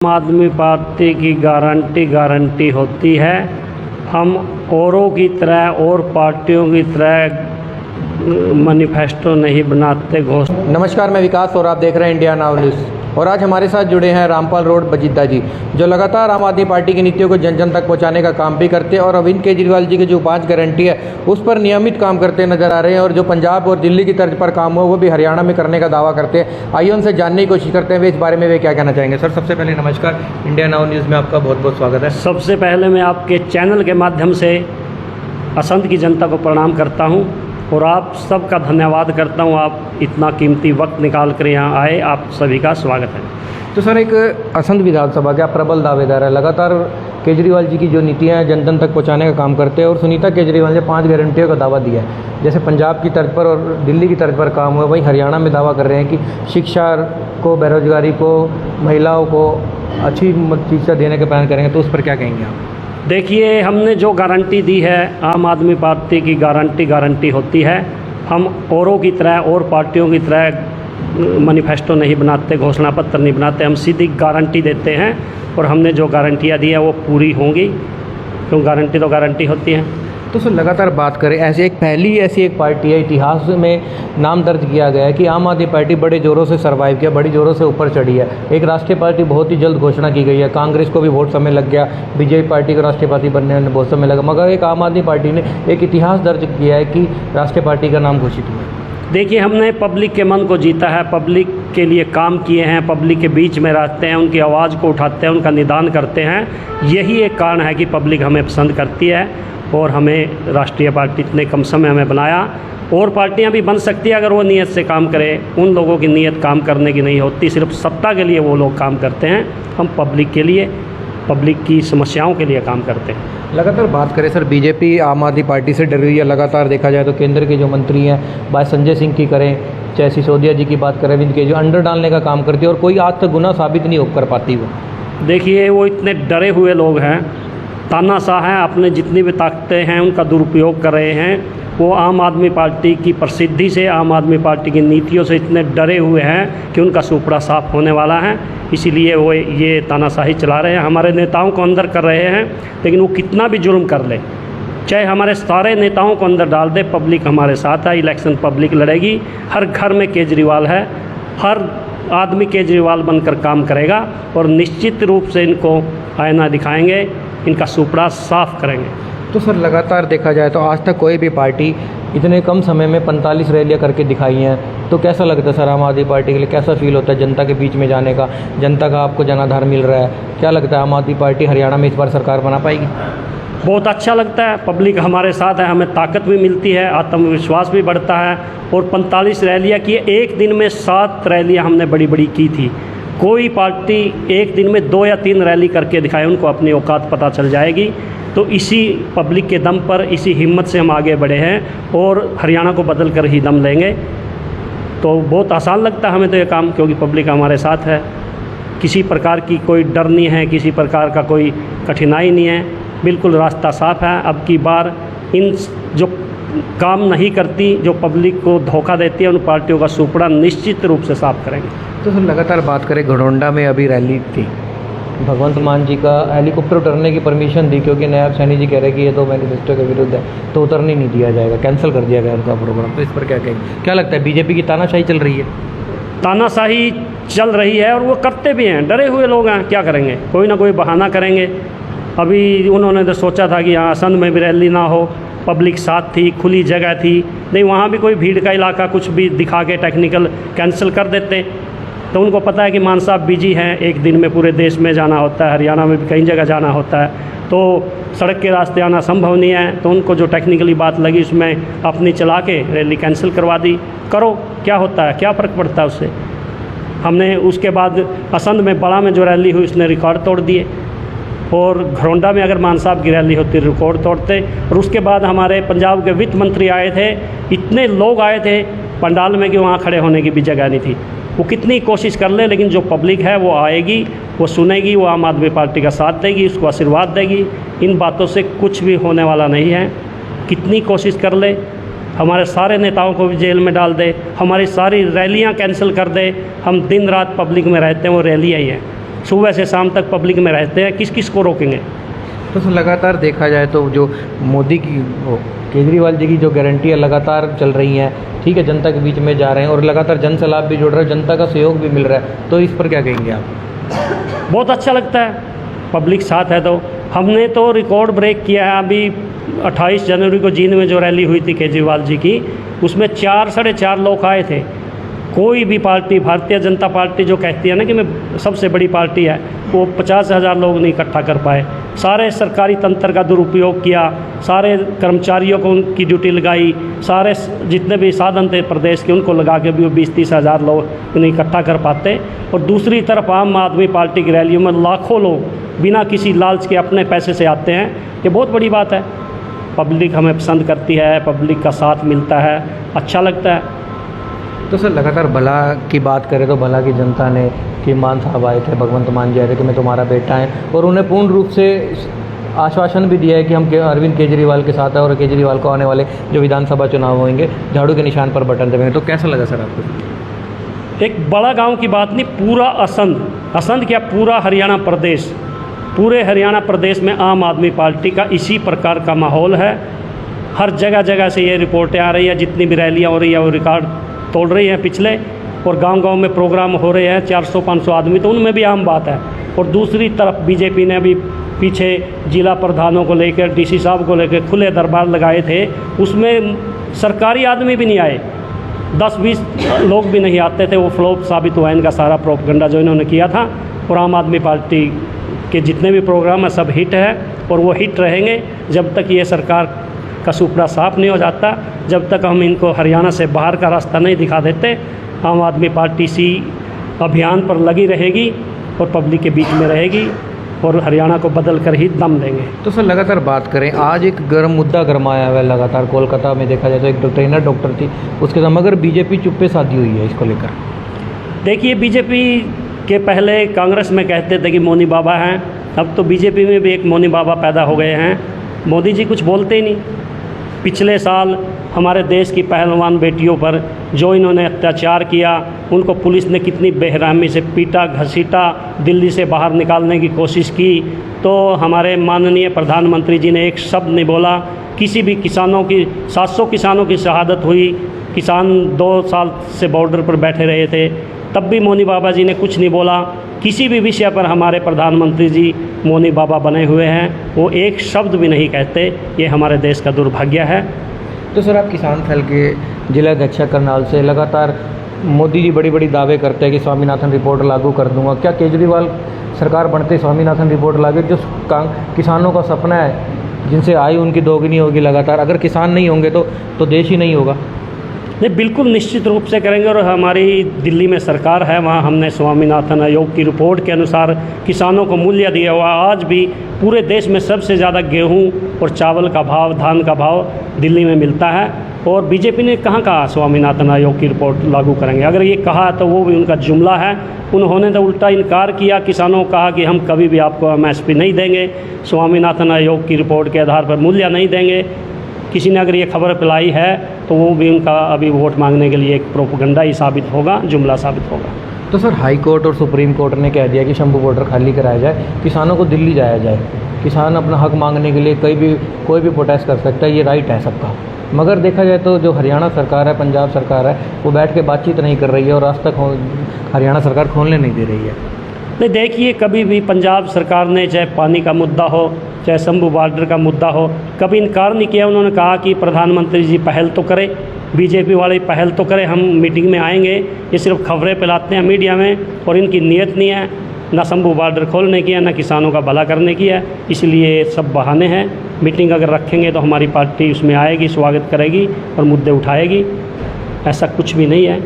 आम आदमी पार्टी की गारंटी होती है। हम औरों की तरह और पार्टियों की तरह मैनिफेस्टो नहीं बनाते घोषणा। नमस्कार, मैं विकास और आप देख रहे हैं इंडिया नाउ न्यूज़। और आज हमारे साथ जुड़े हैं रामपाल रोड बजीदा जी, जो लगातार आम आदमी पार्टी की नीतियों को जन जन तक पहुंचाने का काम भी करते हैं और अरविंद केजरीवाल जी की जो 5 गारंटी है उस पर नियमित काम करते नजर आ रहे हैं। और जो पंजाब और दिल्ली की तर्ज पर काम हो वो भी हरियाणा में करने का दावा करते हैं। आइए उनसे जानने की कोशिश करते हैं वे इस बारे में वे क्या कहना चाहेंगे। सर, सबसे पहले नमस्कार, इंडिया नाउ न्यूज़ में आपका बहुत बहुत स्वागत है। सबसे पहले मैं आपके चैनल के माध्यम से असंध की जनता को प्रणाम करता हूं और आप सबका धन्यवाद करता हूं। आप इतना कीमती वक्त निकाल कर यहाँ आए, आप सभी का स्वागत है। तो सर, एक असंध विधानसभा के आप प्रबल दावेदार है, लगातार केजरीवाल जी की जो नीतियां हैं जन जन तक पहुंचाने का काम करते हैं और सुनीता केजरीवाल ने 5 गारंटियों का दावा दिया है। जैसे पंजाब की तर्ज पर और दिल्ली की तर्ज पर काम हुआ, वहीं हरियाणा में दावा कर रहे हैं कि शिक्षा को, बेरोजगारी को, महिलाओं को अच्छी शिक्षा देने का प्लान करेंगे। तो उस पर क्या कहेंगे आप? देखिए, हमने जो गारंटी दी है, आम आदमी पार्टी की गारंटी होती है। हम औरों की तरह और पार्टियों की तरह मैनिफेस्टो नहीं बनाते, घोषणा पत्र नहीं बनाते। हम सीधी गारंटी देते हैं और हमने जो गारंटियाँ दी हैं वो पूरी होंगी, क्योंकि गारंटी तो गारंटी होती है। तो सर, लगातार बात करें, पहली ऐसी एक पार्टी है, इतिहास में नाम दर्ज किया गया है कि आम आदमी पार्टी बड़े ज़ोरों से सर्वाइव किया, बड़ी ज़ोरों से ऊपर चढ़ी है। एक राष्ट्रीय पार्टी बहुत ही जल्द घोषणा की गई है, कांग्रेस को भी बहुत समय लग गया, बीजेपी पार्टी को राष्ट्रीय पार्टी बनने में बहुत समय लगा, मगर एक आम आदमी पार्टी ने एक इतिहास दर्ज किया है कि राष्ट्रीय पार्टी का नाम घोषित हुआ। देखिए, हमने पब्लिक के मन को जीता है, पब्लिक के लिए काम किए हैं, पब्लिक के बीच में रहते हैं, उनकी आवाज़ को उठाते हैं, उनका निदान करते हैं। यही एक कारण है कि पब्लिक हमें पसंद करती है और हमें राष्ट्रीय पार्टी इतने कम समय में बनाया। और पार्टियां भी बन सकती है अगर वो नीयत से काम करें। उन लोगों की नीयत काम करने की नहीं होती, सिर्फ सत्ता के लिए वो लोग काम करते हैं। हम पब्लिक के लिए, पब्लिक की समस्याओं के लिए काम करते हैं। लगातार बात करें सर, बीजेपी आम आदमी पार्टी से डर रही है। लगातार देखा जाए तो केंद्र के जो मंत्री हैं, बात संजय सिंह की करें, चाहे सिसोदिया जी की बात करें, अरविंद के जो अंडर डालने का काम करती है और कोई आज तक गुना साबित नहीं कर पाती वो। देखिए, वो इतने डरे हुए लोग हैं, तानाशाह हैं, अपने जितनी भी ताकतें हैं उनका दुरुपयोग कर रहे हैं। वो आम आदमी पार्टी की प्रसिद्धि से, आम आदमी पार्टी की नीतियों से इतने डरे हुए हैं कि उनका सुपड़ा साफ होने वाला है। इसीलिए वो ये तानाशाही चला रहे हैं, हमारे नेताओं को अंदर कर रहे हैं। लेकिन वो कितना भी जुर्म कर ले, चाहे हमारे सारे नेताओं को अंदर डाल दे, पब्लिक हमारे साथ है। इलेक्शन पब्लिक लड़ेगी, हर घर में केजरीवाल है, हर आदमी केजरीवाल बनकर काम करेगा और निश्चित रूप से इनको आईना दिखाएंगे, इनका सुपड़ा साफ करेंगे। तो सर, लगातार देखा जाए तो आज तक कोई भी पार्टी इतने कम समय में 45 रैलियां करके दिखाई हैं। तो कैसा लगता है सर, आम आदमी पार्टी के लिए कैसा फील होता है जनता के बीच में जाने का? जनता का आपको जनाधार मिल रहा है, क्या लगता है आम आदमी पार्टी हरियाणा में इस बार सरकार बना पाएगी? बहुत अच्छा लगता है, पब्लिक हमारे साथ है, हमें ताकत भी मिलती है, आत्मविश्वास भी बढ़ता है। और 45 रैलियाँ की, एक दिन में 7 रैलियाँ हमने बड़ी बड़ी की थी। कोई पार्टी एक दिन में 2 या 3 रैली करके दिखाए, उनको अपनी औकात पता चल जाएगी। तो इसी पब्लिक के दम पर, इसी हिम्मत से हम आगे बढ़े हैं और हरियाणा को बदल कर ही दम लेंगे। तो बहुत आसान लगता है हमें तो ये काम, क्योंकि पब्लिक हमारे साथ है। किसी प्रकार की कोई डर नहीं है, किसी प्रकार का कोई कठिनाई नहीं है, बिल्कुल रास्ता साफ है। अब की बार इन जो काम नहीं करती, जो पब्लिक को धोखा देती है, उन पार्टियों का सुपड़ा निश्चित रूप से साफ करेंगे। तो सर, लगातार बात करें, घड़ोंडा में अभी रैली थी, भगवंत मान जी का हेलीकॉप्टर उतरने की परमिशन दी, क्योंकि नायब सैनी जी कह रहे हैं कि ये तो मैनिफेस्टो के विरुद्ध है, तो उतरने नहीं दिया जाएगा, कैंसिल कर दिया गया उनका प्रोग्राम। तो इस पर क्या कहेंगे? क्या लगता है बीजेपी की तानाशाही चल रही है? तानाशाही चल रही है और वो करते भी हैं, डरे हुए लोग हैं, क्या करेंगे? कोई ना कोई बहाना करेंगे। अभी उन्होंने तो सोचा था कि यहाँ असंध में भी रैली ना हो, पब्लिक साथ थी, खुली जगह थी, नहीं वहाँ भी कोई भीड़ का इलाका कुछ भी दिखा के टेक्निकल कैंसिल कर देते। तो उनको पता है कि मान साहब बिजी हैं, एक दिन में पूरे देश में जाना होता है, हरियाणा में भी कई जगह जाना होता है, तो सड़क के रास्ते आना संभव नहीं है। तो उनको जो टेक्निकली बात लगी उसमें अपनी चला के रैली कैंसिल करवा दी। करो, क्या होता है, क्या फ़र्क पड़ता है उससे। हमने उसके बाद असंध में, बड़ा में जो रैली हुई उसने रिकॉर्ड तोड़ दिए, और घरौंडा में अगर मान साहब की रैली होती रिकॉर्ड तोड़ते। और उसके बाद हमारे पंजाब के वित्त मंत्री आए थे, इतने लोग आए थे पंडाल में कि वहाँ खड़े होने की भी जगह नहीं थी। वो कितनी कोशिश कर ले, लेकिन जो पब्लिक है वो आएगी, वो सुनेगी, वो आम आदमी पार्टी का साथ देगी, उसको आशीर्वाद देगी। इन बातों से कुछ भी होने वाला नहीं है। कितनी कोशिश कर ले, हमारे सारे नेताओं को भी जेल में डाल दे, हमारी सारी रैलियां कैंसिल कर दे, हम दिन रात पब्लिक में रहते हैं, वो रैलियाँ ही हैं। सुबह से शाम तक पब्लिक में रहते हैं, किस किस को रोकेंगे। तो सर लगातार देखा जाए तो जो मोदी की केजरीवाल जी की जो गारंटियाँ लगातार चल रही हैं, ठीक है, जनता के बीच में जा रहे हैं और लगातार जन से लाभ भी जुड़ रहा है, जनता का सहयोग भी मिल रहा है, तो इस पर क्या कहेंगे आप? बहुत अच्छा लगता है, पब्लिक साथ है। तो हमने तो रिकॉर्ड ब्रेक किया है। अभी 28 जनवरी को जींद में जो रैली हुई थी केजरीवाल जी की, उसमें 4-4.5 लोग आए थे। कोई भी पार्टी, भारतीय जनता पार्टी जो कहती है ना कि मैं सबसे बड़ी पार्टी है, वो 50,000 लोग नहीं इकट्ठा कर पाए। सारे सरकारी तंत्र का दुरुपयोग किया, सारे कर्मचारियों को उनकी ड्यूटी लगाई, सारे जितने भी साधन थे प्रदेश के उनको लगा के भी वो 20-30 हज़ार लोग नहीं इकट्ठा कर पाते। और दूसरी तरफ आम आदमी पार्टी की रैलियों में लाखों लोग बिना किसी लालच के अपने पैसे से आते हैं। ये बहुत बड़ी बात है। पब्लिक हमें पसंद करती है, पब्लिक का साथ मिलता है, अच्छा लगता है। तो सर लगातार भला की बात करें तो भला की जनता ने, कि मान साहब आए थे, भगवंत मान जी आए थे कि मैं तुम्हारा बेटा है, और उन्हें पूर्ण रूप से आश्वासन भी दिया है कि हम अरविंद केजरीवाल के साथ हैं और केजरीवाल को आने वाले जो विधानसभा चुनाव होंगे झाड़ू के निशान पर बटन दबाएंगे। तो कैसा लगा सर आपको? एक बड़ा गांव की बात नहीं, पूरा असंध क्या, पूरा हरियाणा प्रदेश, पूरे हरियाणा प्रदेश में आम आदमी पार्टी का इसी प्रकार का माहौल है। हर जगह जगह से ये रिपोर्टें आ रही है, जितनी भी रैलियाँ हो रही है वो रिकॉर्ड तोड़ रही हैं पिछले, और गांव-गांव में प्रोग्राम हो रहे हैं 400-500 आदमी, तो उनमें भी आम बात है। और दूसरी तरफ बीजेपी ने भी पीछे जिला प्रधानों को लेकर, डीसी साहब को लेकर खुले दरबार लगाए थे, उसमें सरकारी आदमी भी नहीं आए, 10-20 लोग भी नहीं आते थे। वो फ्लॉप साबित हुआ इनका सारा प्रोपगंडा जो इन्होंने किया था। और आम आदमी पार्टी के जितने भी प्रोग्राम हैं सब हिट है, और वो हिट रहेंगे जब तक ये सरकार का सुपड़ा साफ नहीं हो जाता, जब तक हम इनको हरियाणा से बाहर का रास्ता नहीं दिखा देते। आम आदमी पार्टी इसी अभियान पर लगी रहेगी और पब्लिक के बीच में रहेगी, और हरियाणा को बदल कर ही दम देंगे। तो सर लगातार बात करें, आज एक गर्म मुद्दा गरमाया हुआ है लगातार कोलकाता में, देखा जाए तो एक ट्रेनर डॉक्टर थी, उसके साथ मगर बीजेपी चुप्पे साधी हुई है इसको लेकर। देखिए, बीजेपी के पहले कांग्रेस में कहते थे कि मौनी बाबा हैं, अब तो बीजेपी में भी एक मौनी बाबा पैदा हो गए हैं। मोदी जी कुछ बोलते ही नहीं। पिछले साल हमारे देश की पहलवान बेटियों पर जो इन्होंने अत्याचार किया, उनको पुलिस ने कितनी बेरहमी से पीटा, घसीटा, दिल्ली से बाहर निकालने की कोशिश की, तो हमारे माननीय प्रधानमंत्री जी ने एक शब्द नहीं बोला। किसी भी किसानों की 700 किसानों की शहादत हुई, किसान 2 साल से बॉर्डर पर बैठे रहे थे, तब भी मौनी बाबा जी ने कुछ नहीं बोला। किसी भी विषय पर हमारे प्रधानमंत्री जी मौनी बाबा बने हुए हैं, वो एक शब्द भी नहीं कहते। ये हमारे देश का दुर्भाग्य है। तो सर आप किसान सेल के जिला अध्यक्ष करनाल से लगातार मोदी जी बड़ी बड़ी दावे करते हैं कि स्वामीनाथन रिपोर्ट लागू कर दूंगा, क्या केजरीवाल सरकार बनते स्वामीनाथन रिपोर्ट लागू, जो किसानों का सपना है, जिनसे आय उनकी दोगुनी होगी लगातार, अगर किसान नहीं होंगे तो देश ही नहीं होगा? नहीं, बिल्कुल निश्चित रूप से करेंगे। और हमारी दिल्ली में सरकार है, वहाँ हमने स्वामीनाथन आयोग की रिपोर्ट के अनुसार किसानों को मूल्य दिया हुआ। आज भी पूरे देश में सबसे ज़्यादा गेहूं और चावल का भाव, धान का भाव दिल्ली में मिलता है। और बीजेपी ने कहाँ कहा स्वामीनाथन आयोग की रिपोर्ट लागू करेंगे? अगर ये कहा तो वो भी उनका जुमला है। उन्होंने तो उल्टा इनकार किया, किसानों को कहा कि हम कभी भी आपको MSP नहीं देंगे, स्वामीनाथन आयोग की रिपोर्ट के आधार पर मूल्य नहीं देंगे। किसी ने अगर ये खबर फैलाई है तो वो भी उनका अभी वोट मांगने के लिए एक प्रोपगंडा ही साबित होगा, जुमला साबित होगा। तो सर हाई कोर्ट और सुप्रीम कोर्ट ने कह दिया कि शंभू बॉर्डर खाली कराया जाए, किसानों को दिल्ली जाया जाए। किसान अपना हक मांगने के लिए कोई भी प्रोटेस्ट कर सकता है, ये राइट है सबका। मगर देखा जाए तो जो हरियाणा सरकार है, पंजाब सरकार है, वो बैठ के बातचीत नहीं कर रही है और रास्ता हरियाणा सरकार खोलने नहीं दे रही है। नहीं, देखिए, कभी भी पंजाब सरकार ने चाहे पानी का मुद्दा हो, चाहे शंभू बॉर्डर का मुद्दा हो, कभी इनकार नहीं किया। उन्होंने कहा कि प्रधानमंत्री जी पहल तो करें, बीजेपी वाले पहल तो करें, हम मीटिंग में आएंगे। ये सिर्फ खबरें फैलाते हैं मीडिया में, और इनकी नीयत नहीं है ना शंभू बॉर्डर खोलने की है, ना किसानों का भला करने की है। इसलिए सब बहाने हैं। मीटिंग अगर रखेंगे तो हमारी पार्टी उसमें आएगी, स्वागत करेगी और मुद्दे उठाएगी। ऐसा कुछ भी नहीं है।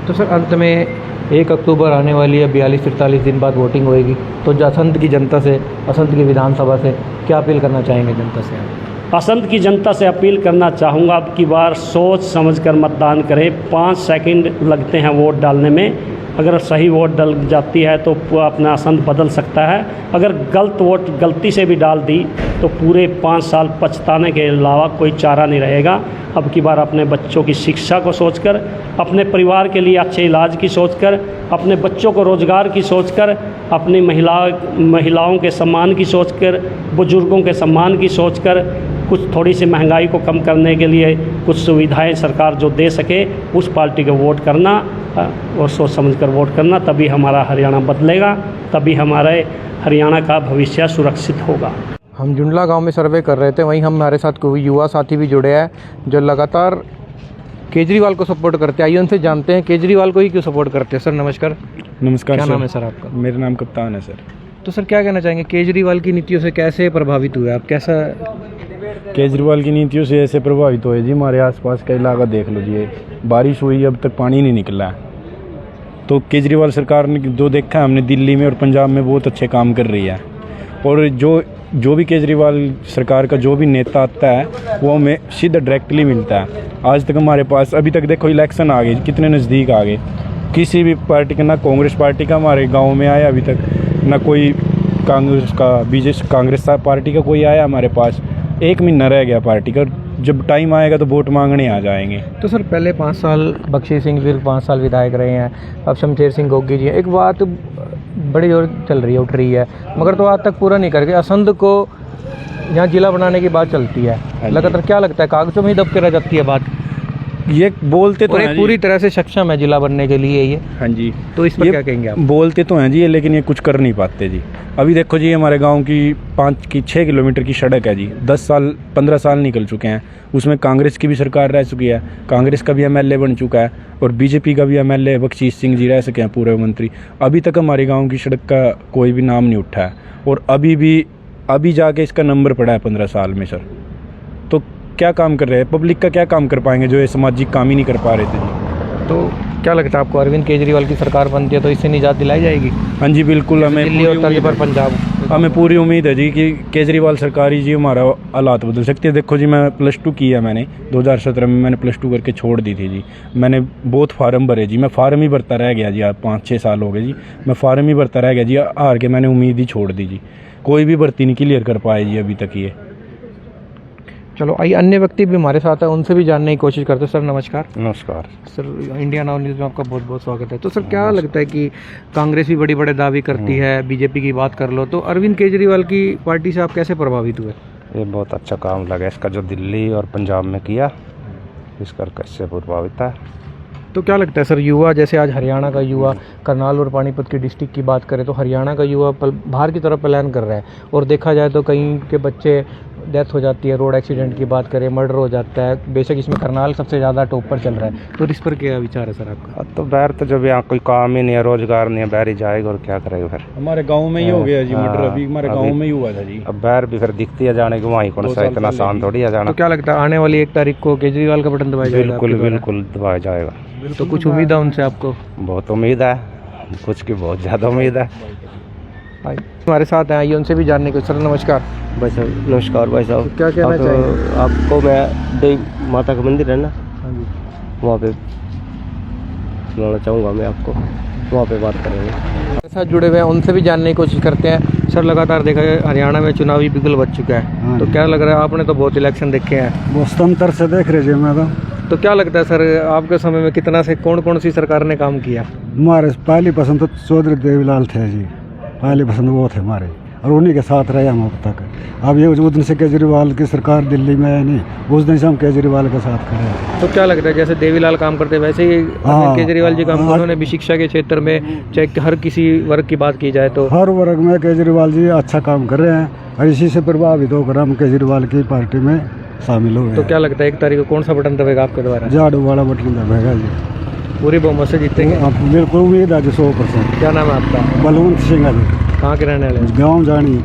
तो सर अंत में 1 अक्टूबर आने वाली है, 42-43 दिन बाद वोटिंग होएगी, तो असंध की जनता से, असंध की विधानसभा से क्या अपील करना चाहेंगे जनता से? असंध की जनता से अपील करना चाहूँगा, अब की बार सोच समझकर मतदान करें। 5 सेकंड लगते हैं वोट डालने में। अगर सही वोट डल जाती है तो अपना असंद बदल सकता है, अगर गलत वोट गलती से भी डाल दी तो पूरे 5 साल पछताने के अलावा कोई चारा नहीं रहेगा। अब की बार अपने बच्चों की शिक्षा को सोचकर, अपने परिवार के लिए अच्छे इलाज की सोचकर, अपने बच्चों को रोज़गार की सोचकर, अपनी महिलाओं के सम्मान की सोचकर, बुजुर्गों के सम्मान की सोचकर, कुछ थोड़ी सी महंगाई को कम करने के लिए कुछ सुविधाएं सरकार जो दे सके उस पार्टी को वोट करना और सोच समझकर वोट करना। तभी हमारा हरियाणा बदलेगा, तभी हमारे हरियाणा का भविष्य सुरक्षित होगा। हम जुंडला गांव में सर्वे कर रहे थे, वहीं हमारे साथ कोई युवा साथी भी जुड़े हैं जो लगातार केजरीवाल को सपोर्ट करते हैं। आइए उनसे जानते हैं केजरीवाल को ही क्यों सपोर्ट करते हैं। सर नमस्कार। नमस्कार। क्या सर, नाम है सर आपका? मेरा नाम कप्तान है सर। तो सर क्या कहना चाहेंगे, केजरीवाल की नीतियों से कैसे प्रभावित हुए आप? कैसा केजरीवाल की नीतियों से ऐसे प्रभावित हुए जी, हमारे आसपास का इलाका देख लो जी, बारिश हुई अब तक पानी नहीं निकला है। तो केजरीवाल सरकार ने जो देखा है हमने दिल्ली में और पंजाब में बहुत अच्छे काम कर रही है। और जो भी केजरीवाल सरकार का जो भी नेता आता है वो हमें सीधा डायरेक्टली मिलता है। आज तक हमारे पास अभी तक देखो इलेक्शन आ गए, कितने नज़दीक आ गए, किसी भी पार्टी का, ना कांग्रेस पार्टी का हमारे गांव में आया अभी तक, ना कोई कांग्रेस का कांग्रेस पार्टी का कोई आया हमारे पास। 1 महीना रह गया पार्टी का, जब टाइम आएगा तो वोट मांगने आ जाएंगे। तो सर पहले 5 साल बख्शी सिंह, फिर 5 साल विधायक रहे हैं, अब शमशेर सिंह गोगी जी। एक बात बड़ी जोर चल रही है, उठ रही है, मगर तो आज तक पूरा नहीं करके असंध को यहाँ जिला बनाने की बात चलती है लगातार। क्या लगता है कागजों में ही दब के रह जाती है बात? ये बोलते तो हैं पूरी तरह से सक्षम है जिला बनने के लिए ये। हाँ जी। तो इस पर क्या कहेंगे आप? बोलते तो हैं जी, लेकिन ये कुछ कर नहीं पाते जी। अभी देखो जी, हमारे गांव की 6 किलोमीटर की सड़क है जी, 15 साल निकल चुके हैं। उसमें कांग्रेस की भी सरकार रह चुकी है, कांग्रेस का भी एमएलए बन चुका है और बीजेपी का भी एमएलए बख्शी सिंह जी रह सके हैं पूर्व मंत्री। अभी तक हमारे गाँव की सड़क का कोई भी नाम नहीं उठा है और अभी जाके इसका नंबर पड़ा है 15 साल में सर। तो क्या काम कर रहे हैं, पब्लिक का क्या काम कर पाएंगे जो ये सामाजिक काम ही नहीं कर पा रहे थे जी। तो क्या लगता है आपको, अरविंद केजरीवाल की सरकार बनती है तो इससे निजात दिलाई जाएगी? हाँ जी बिल्कुल, हमें दिल्ली और तर्ज पर पंजाब, हमें पूरी उम्मीद है जी कि केजरीवाल सरकार ही जी हमारा हालात बदल सकती है। देखो जी, मैं +2 की है मैंने 2017 में, मैंने +2 करके छोड़ दी थी जी। मैंने बहुत फार्म भरे जी, मैं फार्म ही भरता रह गया जी। 5-6 साल हो गए जी, मैं फार्म ही भरता रह गया जी, हार के मैंने उम्मीद ही छोड़ दी जी। कोई भी भर्ती नहीं क्लियर कर पाए जी अभी तक ये। चलो आइए अन्य व्यक्ति भी हमारे साथ है, उनसे भी जानने की कोशिश करते हैं। सर नमस्कार। नमस्कार सर, इंडिया नाउ न्यूज़ में आपका बहुत बहुत स्वागत है। तो सर क्या लगता है कि कांग्रेस भी बड़े बड़े दावे करती है, बीजेपी की बात कर लो, तो अरविंद केजरीवाल की पार्टी से आप कैसे प्रभावित हुए? ये बहुत अच्छा काम लगा इसका जो दिल्ली और पंजाब में किया, इसका कैसे प्रभावित है। तो क्या लगता है सर, युवा जैसे आज हरियाणा का युवा करनाल और पानीपत की डिस्ट्रिक्ट की बात करें तो हरियाणा का युवा बाहर की तरफ प्लान कर रहा है और देखा जाए तो कहीं के बच्चे डेथ हो जाती है, रोड एक्सीडेंट की बात करें मर्डर हो जाता है। बेशक इसमें करनाल सबसे ज़्यादा टॉप पर चल रहा है, तो इस पर क्या विचार है सर आपका? अब तो बाहर तो जब यहाँ कोई काम ही नहीं है, रोजगार नहीं है, बाहर ही जाएगा और क्या करेगा फिर। हमारे गांव में ही हो गया जी मर्डर, अभी हमारे गांव में ही हुआ था जी। अब बाहर भी फिर दिखती है जाने की, वहीं कौन सा इतना आसान थोड़ी है जाना। तो क्या लगता है आने वाली 1 तारीख को केजरीवाल का बटन दबाया जाएगा? बिल्कुल दबाया जाएगा। तो कुछ उम्मीद है उनसे आपको? बहुत उम्मीद है, कुछ की बहुत ज़्यादा उम्मीद है। हमारे साथ हैं, आइए उनसे भी जानने को। सर नमस्कार। भाई साहब नमस्कार। भाई साहब क्या कहना चाहेंगे? आपको मैं देवी माता का मंदिर है ना, हाँ जी, वहाँ पे सुनाना चाहूँगा मैं आपको, वहाँ पे बात करेंगे। हमारे साथ जुड़े हुए हैं, उनसे भी जानने की कोशिश करते हैं। सर लगातार देखा है हरियाणा में चुनावी बिगुल बच चुका है, तो क्या लग रहा है, आपने तो बहुत इलेक्शन देखे हैं, वो स्वतंत्र से देख रहे मैं तो क्या लगता है सर आपके समय में कितना से कौन सी सरकार ने काम किया? हमारे पहली पसंद तो चौधरी देवीलाल थे जी, पहली पसंद वो थे हमारे, और उन्हीं के साथ रहे हम अब तक। अब ये उस दिन से केजरीवाल की सरकार दिल्ली में है नहीं, उस दिन से हम केजरीवाल के साथ खड़े हैं। तो क्या लगता है जैसे देवीलाल काम करते हैं वैसे ही केजरीवाल जी काम, उन्होंने भी शिक्षा के क्षेत्र में, चाहे हर किसी वर्ग की बात की जाए तो हर वर्ग में केजरीवाल जी अच्छा काम कर रहे हैं और इसी से प्रभावित होकर हम केजरीवाल की पार्टी में शामिल हो गए। तो क्या लगता है 1 तारीख को कौन सा बटन दबेगा आपके द्वारा? झाड़ू वाला बटन दबेगा जी, पूरी बहुमत से जीतेंगे? आप बिल्कुल उम्मीद है जी 100%। क्या नाम है आपका? बलवंत सिंह है जी, कहाँ के रहने वाले हैं? गाँव जानी।